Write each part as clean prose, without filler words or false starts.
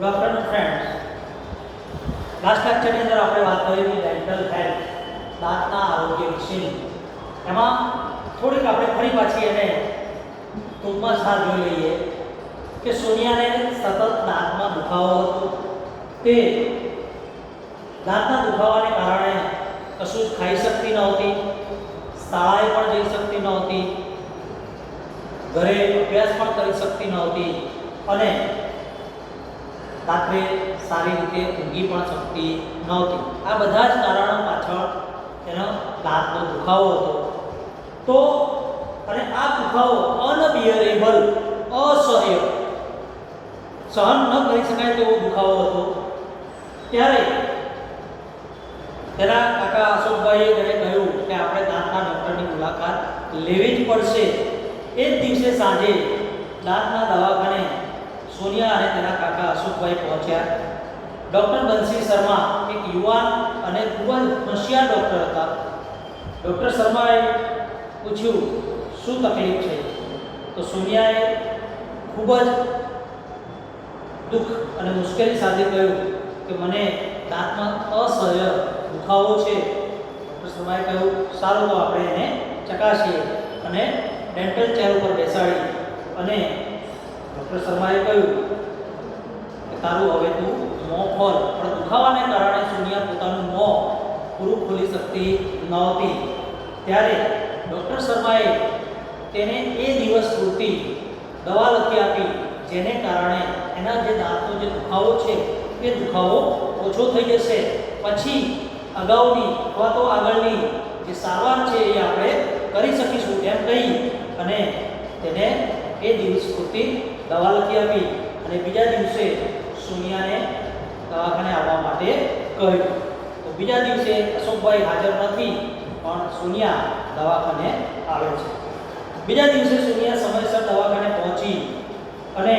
Good afternoon friends. Last લેક્ચરની અંદર આપણે વાત કરી હતી ડેન્ટલ હેલ્થ, દાંતના આરોગ્ય વિશેની. એમાં થોડીક આપણે ફરી પાછી એને ટૂંકમાં સાર જોઈ લઈએ કે સોનિયાને સતત દાંતમાં દુખાવો હતો. તે દાંતના દુખાવાને કારણે કશું જ ખાઈ શકતી નહોતી, શાળાએ પણ જઈ શકતી નહોતી, ઘરે અભ્યાસ પણ કરી શકતી નહોતી અને રાત્રે સારી રીતે ઊંઘી પણ શકતી નહોતી. આ બધા જ કારણો પાછળ તેનો દાંતનો દુખાવો હતો. તો અને આ દુખાવો અનબિયરેબલ, અસહ્ય, સહન ન કરી શકાય તેવો દુખાવો હતો. ત્યારે તેના કાકા અશોકભાઈએ તેને કહ્યું કે આપણે દાંતના ડૉક્ટરની મુલાકાત લેવી જ પડશે. એ જ દિવસે સાંજે દાંતના દવાખાને સોનિયા અને તેના કાકા અશોકભાઈ પહોંચ્યા. ડૉક્ટર બંસી શર્મા એક યુવાન અને ખૂબ જ હોશિયાર ડૉક્ટર હતા. ડૉક્ટર શર્માએ પૂછ્યું શું તકલીફ છે? તો સોનિયાએ ખૂબ જ દુઃખ અને મુશ્કેલી સાથે કહ્યું કે મને દાંતમાં અસહ્ય દુખાવો છે. ડૉક્ટર શર્માએ કહ્યું સારું, તો આપણે એને ચકાસીએ અને ડેન્ટલ ચેર ઉપર બેસાડી અને ડૉક્ટર શર્માએ કહ્યું કે તારું હવે તું મોં ખોલ. પણ દુખાવાને કારણે સોનિયા પોતાનું મોં પૂરું ખોલી શકતી નહોતી. ત્યારે ડૉક્ટર શર્માએ તેને એ દિવસ પૂરતી દવા લખી આપી, જેને કારણે એના જે દાંતનો જે દુખાવો છે એ દુખાવો ઓછો થઈ જશે. પછી અગાઉની અથવા તો આગળની જે સારવાર છે એ આપણે કરી શકીશું એમ કહી અને તેને એ દિવસ પૂરતી દવા લખી આપી અને બીજા દિવસે સોનિયાને દવાખાને આવવા માટે કહ્યું. તો બીજા દિવસે અશોકભાઈ હાજર નથી, પણ સોનિયા દવાખાને આવે છે. બીજા દિવસે સોનિયા સમયસર દવાખાને પહોંચી અને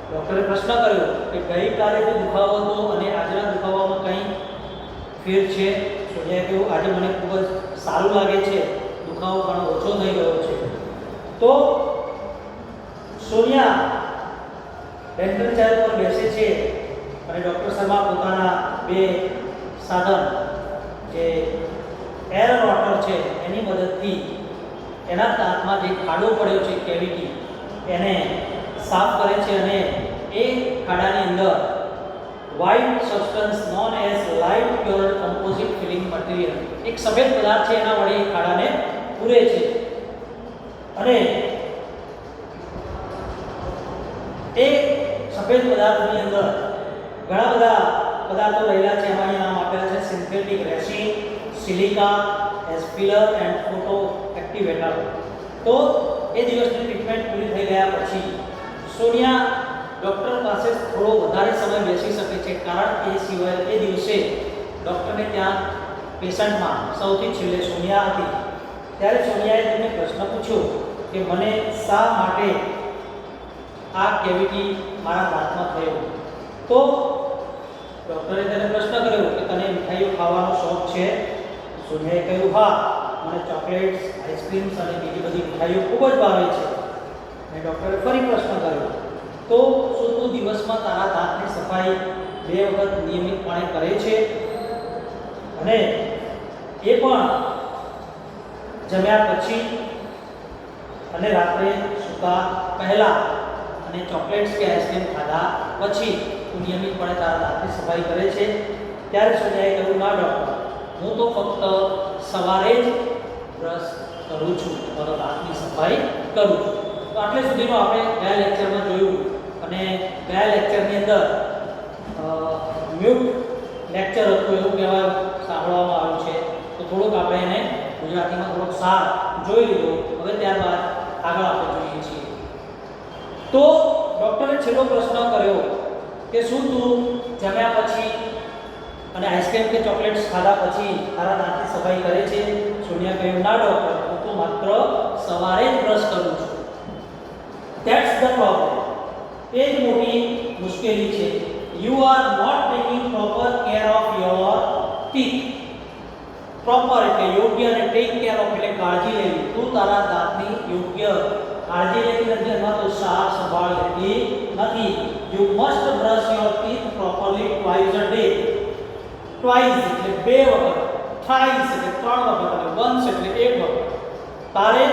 ડૉક્ટરે પ્રશ્ન કર્યો કે ગઈકાલે જે દુખાવો હતો અને આજના દુખાવામાં કંઈ ફેર છે? સોનિયાએ કહ્યું આજે મને ખૂબ જ સારું લાગે છે, દુખાવો ઘણો ઓછો થઈ ગયો છે. તો સોનિયા ડેન્ટલ ચેર પર બેસે છે અને ડૉક્ટર શર્મા પોતાના બે સાધન જે એર રોટર છે એની મદદથી એના દાંતમાં જે ખાડો પડ્યો છે, કેવિટી, એને સાફ કરે છે અને એ ખાડાની અંદર white substance known as light pure composite filling material, એક સફેદ પદાર્થ છે, એના વડે એ ખાડાને પૂરે છે. અને એ સફેદ પદાર્થની અંદર ઘણા બધા પદાર્થો રહેલા છે. એમાં નામ આપેલા છે સિન્થેટિક રેસિન, સિલિકા, એસ્પિલર એન્ડ ફોટો એક્ટિવેટર. તો એ દિવસની ટ્રીટમેન્ટ પૂરી થઈ ગયા પછી સોનિયા ડૉક્ટર પાસે થોડો વધારે સમય બેસી શકે છે, કારણ કે એ સિવાય એ દિવસે ડૉક્ટરને ત્યાં પેશન્ટમાં સૌથી છેલ્લે સોનિયા હતી. ત્યારે સોનિયાએ તેમને પ્રશ્ન પૂછ્યો કે મને શા માટે આ કેવિટી મારા દાંતમાં થયો? તો ડૉક્ટરે તેને પ્રશ્ન કર્યો કે તને મીઠાઈઓ ખાવાનો શોખ છે? સોનિયાએ કહ્યું હા, મને ચોકલેટ્સ, આઈસ્ક્રીમ્સ અને બીજી બધી મીઠાઈઓ ખૂબ જ ભાવે છે. અને ડૉક્ટરે ફરી પ્રશ્ન કર્યો તો શું તું દિવસમાં તારા દાંતની સફાઈ 2 વખત નિયમિતપણે કરે છે? અને એ પણ જમ્યા પછી અને રાત્રે સૂતા પહેલાં અને ચોકલેટ્સ કે આઈસ્ક્રીમ ખાધા પછી તું નિયમિતપણે તારા દાંતની સફાઈ કરે છે? ત્યારે સોનિયાએ કહ્યું ના ડૉક્ટર, હું તો ફક્ત સવારે જ બ્રશ કરું છું, મારા દાંતની સફાઈ કરું છું. તો આટલે સુધીનું આપણે ગયા લેક્ચરમાં જોયું અને ગયા લેક્ચરની અંદર મ્યુટ લેક્ચર હતું એવું કહેવા સાંભળવામાં આવ્યું છે. તો થોડુંક આપણે એને ગુજરાતીમાં થોડોક સાર જોઈ લીધો. હવે ત્યારબાદ આગળ આપણે જોઈએ છીએ. તો ડૉક્ટરે છેલ્લો પ્રશ્ન કર્યો કે શું તું જમ્યા પછી અને આઈસ્ક્રીમ કે ચોકલેટ્સ ખાધા પછી તારા દાંતની સફાઈ કરે છે? સોનિયા કહ્યું ના ડૉક્ટર, હું તો માત્ર સવારે જ બ્રશ કરું છું. That's the problem. એ જ મોટી મુશ્કેલી છે. You are not taking proper care of your teeth. Proper એટલે યોગ્ય અને ટેક કેર ઓફ એટલે કાળજી લેવી. તું તારા દાંતની યોગ્ય કાળજી લેતી નથી, એમાં તો સાર સંભાળ લેતી નથી. you must brush your teeth properly twice a day. Twice એટલે બે વખત, thrice એટલે ત્રણ વખત અને once એટલે એક વખત. તારે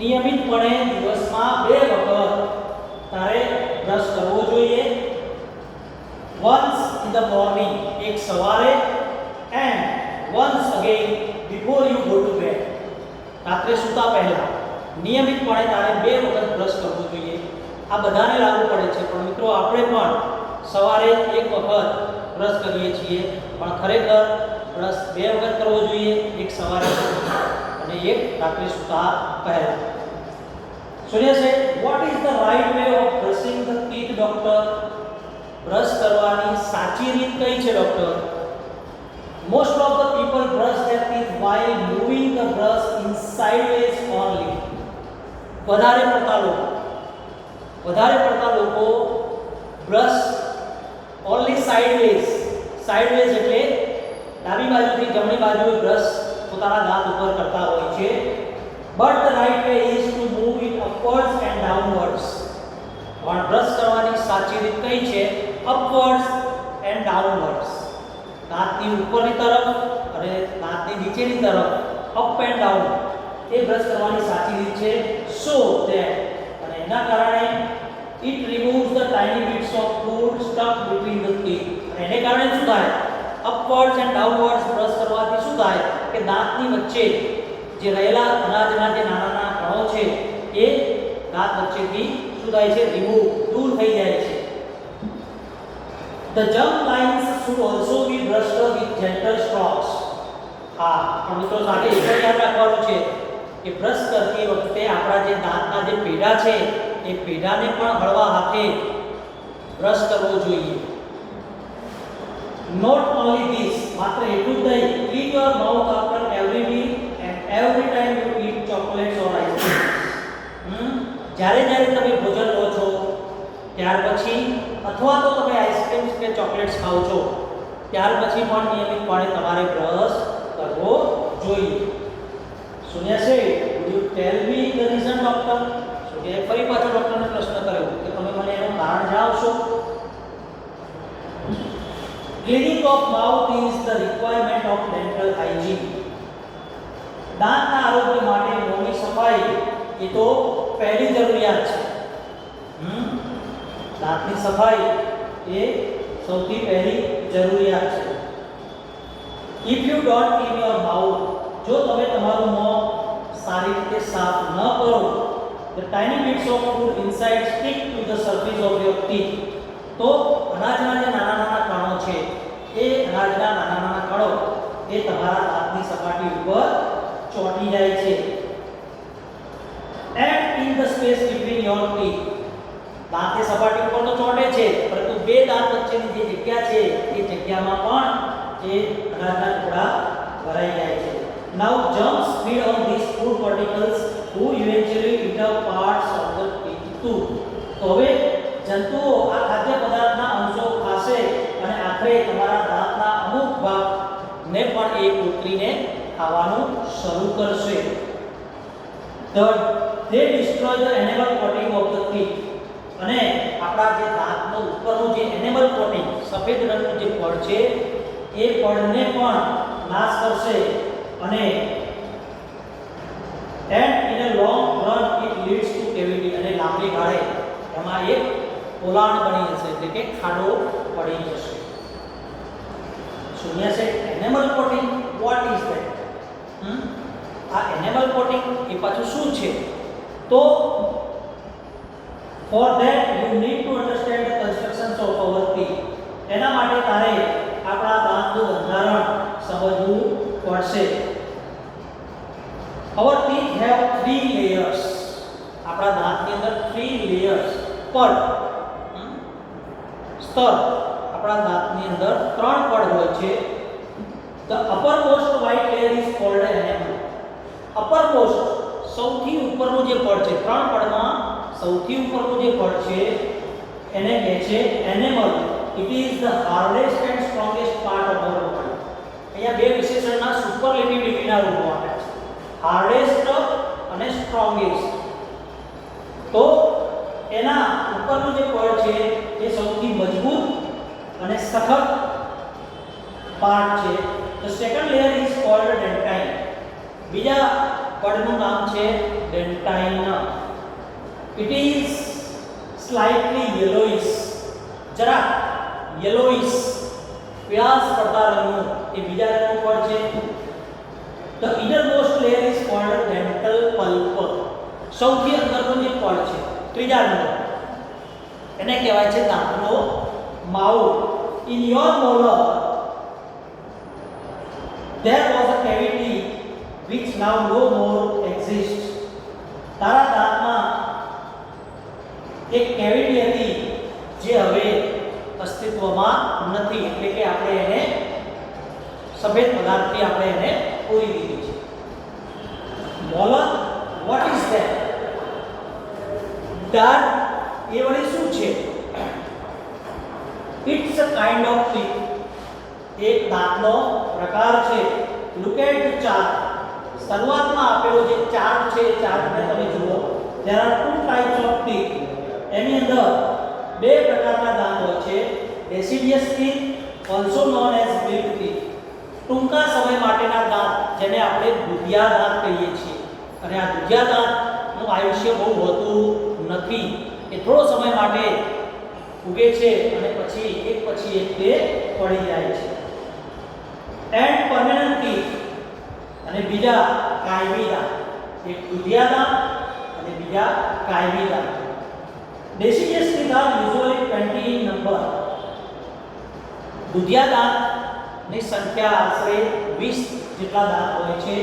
નિયમિતપણે દિવસમાં બે વખત તારે બ્રશ કરવો જોઈએ. once in the morning એક સવારે and once again before you go to bed. રાત્રે સૂતા પહેલા નિયમિતપણે તારે બે વખત બ્રશ કરવો જોઈએ. આ બધાને લાગુ પડે છે, પણ મિત્રો આપણે પણ સવારે એક વખત બ્રશ કરીએ છીએ, પણ ખરેખર બ્રશ બે વખત કરવો જોઈએ, એક સવારે અને એક રાત્રે સૂતા પહેલા. સુનિયા છે, what is the right way of brushing the teeth, doctor? Brush કરવાની સાચી રીત કઈ છે doctor? Most of the people brush their teeth while moving the brush in sideways only. વધારે પડતા લોકો બ્રશ only sideways એટલે ડાબી બાજુથી જમણી બાજુએ બ્રશ પોતાના દાંત ઉપર કરતા હોય છે. but the right way is to move it upwards and downwards. પણ બ્રશ કરવાની સાચી રીત કઈ છે? upwards and downwards. દાંતની ઉપરની તરફ અને દાંતની નીચેની તરફ, up and down, A brush કરવાની સાચી રીત છે. so that અને એના કારણે it removes the tiny bits of food stuck between the teeth. અને એને કારણે શું થાય? upwards and downwards બ્રશ કરવાથી શું થાય કે દાંતની વચ્ચે જે રહેલા અનાજના જે નાના કણો છે એ દાંત વચ્ચેથી શું થાય છે? રિમૂવ, દૂર થઈ જાય છે. The germ lines should also be brushed with gentle strokes. હા, પણ મિત્રો સાથે એ પણ યાદ રાખવાનું છે કે બ્રશ કરતી વખતે આપણા જે દાંતના જે પેઢા છે એ પેઢાને પણ હળવા હાથે બ્રશ કરવો જોઈએ. Not only this, માત્ર એટલું જ નહીં, clean your mouth after every meal and every time you eat chocolates or ice cream. જ્યારે તમે ભોજન લો છો ત્યાર પછી, અથવા તો તમે આઈસ્ક્રીમ કે ચોકલેટ્સ ખાઓ છો ત્યાર પછી પણ નિયમિતપણે તમારે બ્રશ કરવો જોઈએ. સુનિયા છે, would you tell me the reason, doctor? સુનિયાએ ફરી પાછો ડોક્ટરને પ્રશ્ન કર્યો કે તમે મને એનું કારણ જણાવશો? Cleaning of mouth is the requirement of dental hygiene. દાંતના આરોગ્ય માટે મોંની સફાઈ એ તો પહેલી જરૂરિયાત છે. દાંતની સફાઈ એ સૌથી પહેલી જરૂરિયાત છે. If you don't clean your mouth, જો તમે તમારું મોં સારી રીતે સાફ ન કરો, the tiny bits of food inside stick to the surface of your teeth. તો અનાજના જે નાના કણો છે એ અનાજના નાના કણો એ તમારા દાંતની સપાટી ઉપર ચોંટી જાય છે. And in the space between your teeth, દાંતની સપાટી ઉપર તો ચોંટે છે, પરંતુ બે દાંત વચ્ચેની જે જગ્યા છે એ જગ્યામાં પણ એ અનાજના ટુકડા ભરાઈ જાય છે. Now germs feed on these food particles who eventually eat up parts of the teeth too. તો હવે જંતુઓ આ ખાદ્ય પદાર્થના અંશો ખાશે અને આખરે તમારા દાંતના અમુક ભાગને પણ એ કોતરીને ખાવાનું શરૂ કરશે. Third, they destroy the enamel coating of the teeth. અને આપણા જે દાંતનો ઉપરનું જે એનેમલ કોટિંગ, સફેદ રંગનું જે પડ છે એ પડને પણ નાશ કરશે. અને and in a long run it leads to cavity. અને લાંબી ગાળે એમાં એક પોલાણ બની જશે, એટલે કે ખાડો પડી જશે. શૂન્ય છે enamel coating, what is that? આ એનેમલ કોટિંગ એ પાછું શું છે? તો for that you need to understand the constructions of our teeth. એના માટે તારે આપણા દાંતનું બંધારણ સમજવું પડશે. Our teeth have 3 layers. આપણા દાંતની અંદર 3 layers, પડ, સ્તર. આપણા દાંતની અંદર 3 પડ હોય છે. The uppermost white layer is called enamel. Uppermost સૌથી ઉપરનું જે પડ છે, 3 પડમાં સૌથી ઉપરનું જે પડ છે એને કહે છે enamel. It is the hardest and strongest part of our body. અહીંયા બે વિશેષણના સુપરલેટિવ ડિગ્રીના રૂપો આપ્યા છે, હાર્ડેસ્ટ અને સ્ટ્રોંગેસ્ટ. તો એના ઉપરનું જે પડ છે એ સૌથી મજબૂત અને સખત પાર્ટ છે. The second layer is called dentine. બીજા પડનું નામ છે ડેન્ટાઇન. ઇટ ઇઝ સ્લાઇટલી યેલોઇશ, જરા યેલોઇશ પીળાશ પડતા રંગનું એ બીજા રંગનું પડ છે. The innermost layer is called dental pulp. સૌથી અંદરનું જે પડ છે ત્રીજા નંબર એને કહેવાય છે દાંતનો માવો. In your molar there was a cavity which now no more exists. તારા દાંતમાં એક કેવિટી હતી જે હવે અસ્તિત્વમાં નથી, એટલે કે આપણે એને સફેદ પદાર્થથી આપણે એને પૂરી દીધી છે. Molar, what is that? દાંત એ વળી શું છે? It's a kind of teeth. એક દાંતનો પ્રકાર છે. Look at the chart. શરૂઆતમાં આપેલો જે ચાર્ટ છે એ ચાર્ટને તમે જુઓ. there are two types of teeth. એની અંદર બે પ્રકારના દાંત હોય છે. deciduous teeth, also known as milk teeth. ટૂંકા સમય માટેના દાંત જેને આપણે દુધિયા દાંત કહીએ છીએ. અને આ દુધિયા દાંતનું આયુષ્ય બહુ હોતું નથી. એ થોડો સમય માટે ઉગે છે અને પછી એક તે પડી જાય છે. એન્ડ પરમેનન્ટ ટીથ અને બીજા કાયમી દાંત. એક દુધિયા દાંત અને બીજા કાયમી દાંત. deciduous teeth are usually 20 in number. દુધિયા દાંતની સંખ્યા આશરે 20 જેટલા દાંત હોય છે.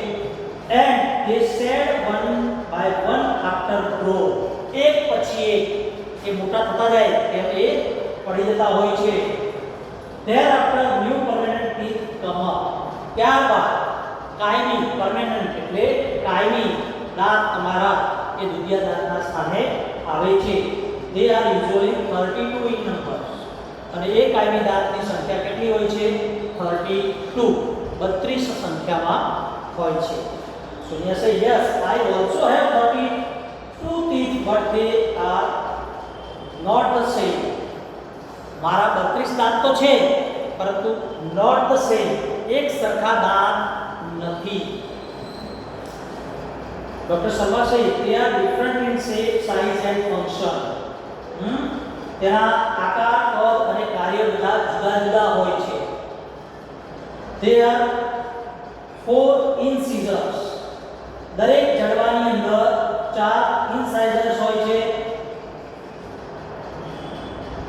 And they shed one by one after growth. એક પછી એક એ મોટા થતા જાય તેમ એ પડી જતા હોય છે. thereafter new permanent teeth come up. ત્યારબાદ કાયમી, પરમેનન્ટ એટલે કાયમી દાંત તમારા એ દુધિયા દાંતના સ્થાને આવે છે. they are usually 32 in number. અને એ કાયમી દાંતની સંખ્યા કેટલી હોય છે? 32, 32 સંખ્યામાં હોય છે. Sonia say yes, I also have 32 teeth, but they are not the same. મારા 32 દાંત તો છે પરંતુ not the same, એક સરખા દાંત નથી. Doctor Sharma say they are different in shape, size and function. તેના આકાર, કદ અને કાર્ય બધા જુદા જુદા હોય છે. There are 4 incisors. દરેક જડબાની અંદર 4 incisors હોય છે.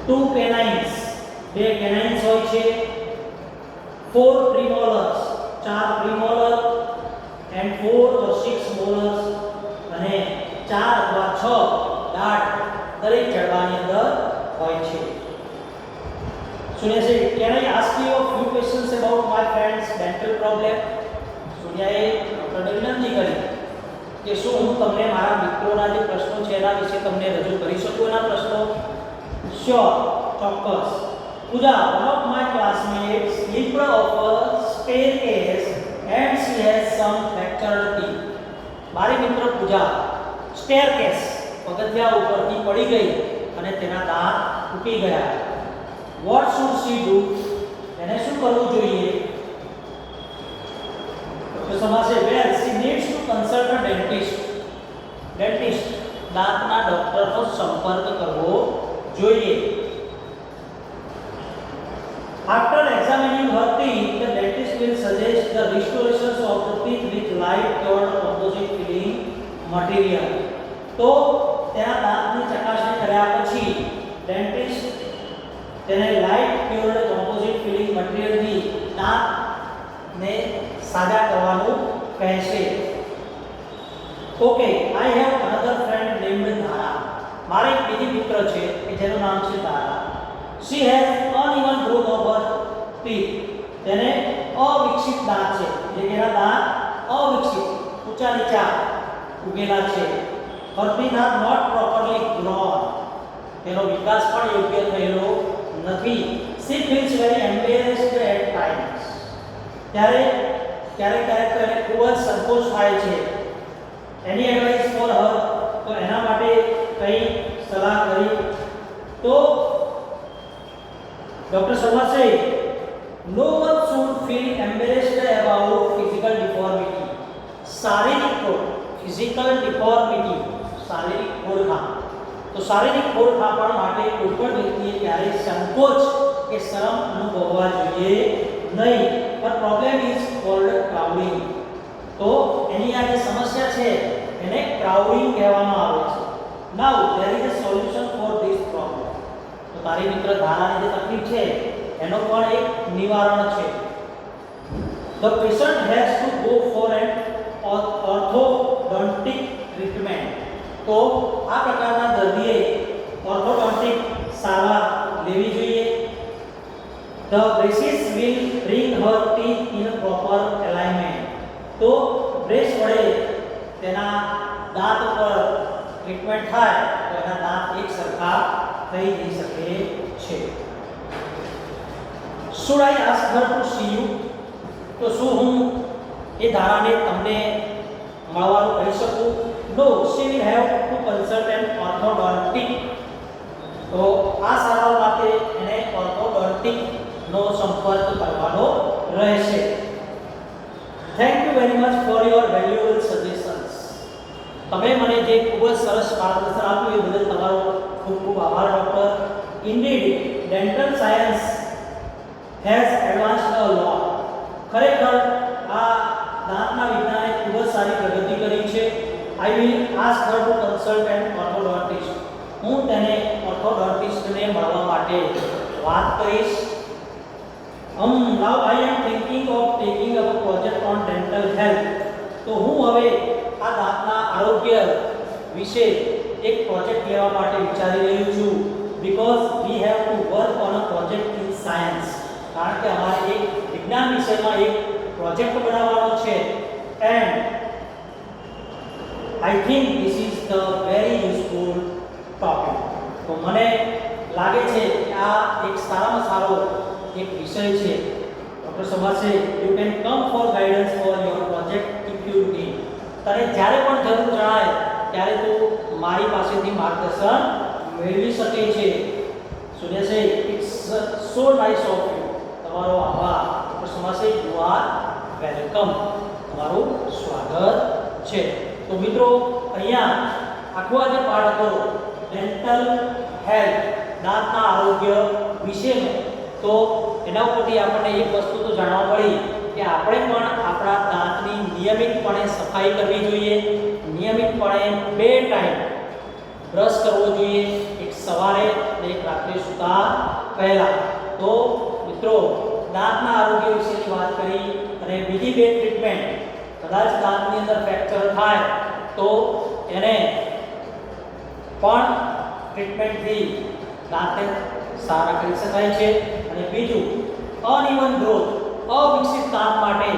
2 canines, 2 canines હોય છે. 4 premolars, 4 premolar and 4 or 6 molars અને 4 અથવા 6 દાંત દરેક જડબાની અંદર હોય છે. Sonia said, can I ask you a few questions about my friend's dental problem? સોનિયાએ ડોક્ટરને વિનંતી કરી કે શું હું તમને મારા મિત્રોના જે પ્રશ્નો છે એના વિશે તમને રજૂ કરી શકું એના પ્રશ્નો? Sure, ચોક્કસ. Pooja, one of my classmates slipped off a staircase and she has some fractured teeth. મારી મિત્ર પૂજા સ્ટેરકેસ પગથિયા ઉપરથી પડી ગઈ અને તેના દાંત તૂટી ગયા. What should she do? એને શું કરવું જોઈએ? Doctor Sharma say, well, she needs to consult a dentist. Dentist, દાંતના ડોક્ટરનો સંપર્ક કરવો જોઈએ. After examining her teeth, the dentist will suggest the restoration of the teeth with light cured composite filling material. તો તેના દાંતની ચકાસણી કર્યા પછી ડેન્ટિસ્ટ તેને લાઇટ ક્યોર્ડ કોમ્પોઝિટ ફિલિંગ મટીરીયલથી દાંતને સાજા કરવાનું કહેશે. Okay, I have another friend named ધારા. મારી એક બીજી મિત્ર છે કે જેનું નામ છે ધારા. She has uneven growth of her teeth. તેને અવિકસિત દાંત છે, એટલે કે એના દાંત અવિકસિત ઊંચા નીચા ઉગેલા છે. Her teeth are not properly grown. તેનો વિકાસ પણ યોગ્ય થયેલો નથી. She feels very embarrassed at times. ક્યારેક તો એને ખૂબ જ સંકોચ થાય છે. Any advice for her? તો એના માટે કઈ સલાહ કરી. તો ડોક્ટર શર્મા છે no one should feel embarrassed about physical deformity. શારીરિક ફિઝિકલ ડિફોર્મિટી શારીરિક ખોડખાં. તો શારીરિક ખોડખાંપણ માટે કોઈ પણ વ્યક્તિએ ક્યારેય સંકોચ કે શરમ અનુભવવા જોઈએ નહીં. પણ પ્રોબ્લેમ ઇઝ કોલ્ડ ક્રાઉડિંગ. તો એની આ જે સમસ્યા છે એને ક્રાઉડિંગ કહેવામાં આવે છે. Now there is a solution for this problem. તો તારી મિત્ર ધારાની જે તકલીફ છે એનો પણ એક નિવારણ છે. The patient has to go for an orthodontic treatment. તો આ પ્રકારના દર્દીએ ઓર્થોડોન્ટિક સારવાર લેવી જોઈએ. The braces will bring her teeth in proper alignment. તો બ્રેસ વડે તેના દાંત પર ટ્રીટમેન્ટ થાય તો એના દાંત એક સરખા થઈ જઈ શકે છે. Should I ask her to see you? તો શું હું એ ધારાને તમને મળવાનું કહી શકું? No, she will have to consult an orthodontic. તો આ સારવાર માટે એને ઓર્થોડોન્ટિક નો સંપર્ક કરવાનો રહેશે. Thank you very much for your valuable suggestions. તમે મને જે ખૂબ જ સરસ માર્ગદર્શન આપ્યું એ બદલ તમારો ખૂબ ખૂબ આભાર doctor. Indeed dental science has advanced a lot. ખરેખર આ દાંતના વિજ્ઞાને ખૂબ જ સારી પ્રગતિ કરી છે. I will ask her to consult an orthodontist. હું તેને ઓર્થોડોન્ટિસ્ટને મળવા માટે વાત કરીશ. Now I am thinking of taking up a project on dental health. તો હું હવે આ દાંતના આરોગ્ય વિશે એક પ્રોજેક્ટ લેવા માટે વિચારી રહ્યો છું. Because we have to work on a project in science. કારણ કે અમારે એક વિજ્ઞાન વિષયમાં એક પ્રોજેક્ટ બનાવવાનો છે. And I think this is the very useful topic. તો મને લાગે છે કે આ એક સારામાં સારો એક વિષય છે. ડૉક્ટર શર્મા છે you can come for guidance for your project if you need. તને જ્યારે પણ જરૂર જણાય ત્યારે તું મારી પાસેથી માર્ગદર્શન મેળવી શકે છે. સુનિયા છે it's so nice of you. તમારો આભાર. ડૉક્ટર શર્મા છે યુ આર વેલકમ. તમારું સ્વાગત છે. તો મિત્રો અહીંયા આખો આ જે પાઠ હતો ડેન્ટલ હેલ્થ દાંતના આરોગ્ય વિશેનો, તો એના ઉપરથી આપણને એક વસ્તુ તો જાણવા મળી કે આપણે પણ આપણા દાંતની નિયમિતપણે સફાઈ કરવી જોઈએ. નિયમિતપણે 2 ટાઈમ બ્રશ કરવો જોઈએ, એક સવારે અને એક રાત્રે સૂતા પહેલા. તો મિત્રો દાંતના આરોગ્ય વિશેની વાત કરી અને બીજી 2 ટ્રીટમેન્ટ, કદાચ દાંતની અંદર ફ્રેક્ચર થાય તો એને પણ ટ્રીટમેન્ટથી દાંતને સારા કરી શકાય છે. અને બીજું અનઇવન ગ્રોથ અવિકસિત દાંત માટે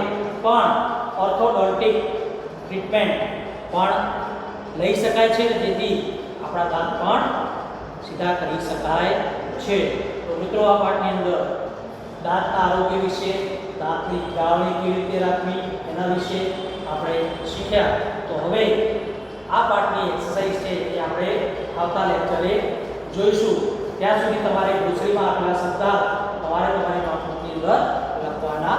પણ ઓર્થોડોન્ટિક ટ્રીટમેન્ટ પણ લઈ શકાય છે, જેથી આપણા દાંત પણ સીધા કરી શકાય છે. તો મિત્રો આ પાઠની અંદર દાંતના આરોગ્ય વિશે, દાંતની જાળવણી કેવી રીતે રાખવી એના વિશે આપણે શીખ્યા. તો હવે આ પાઠની એક્સરસાઇઝ છે એ આપણે આવતા લેક્ચરે જોઈશું. ત્યાં સુધી તમારે ગ્રોસરીમાં આપેલા શબ્દ તમારે તમારી નોટબુકની અંદર લખવાના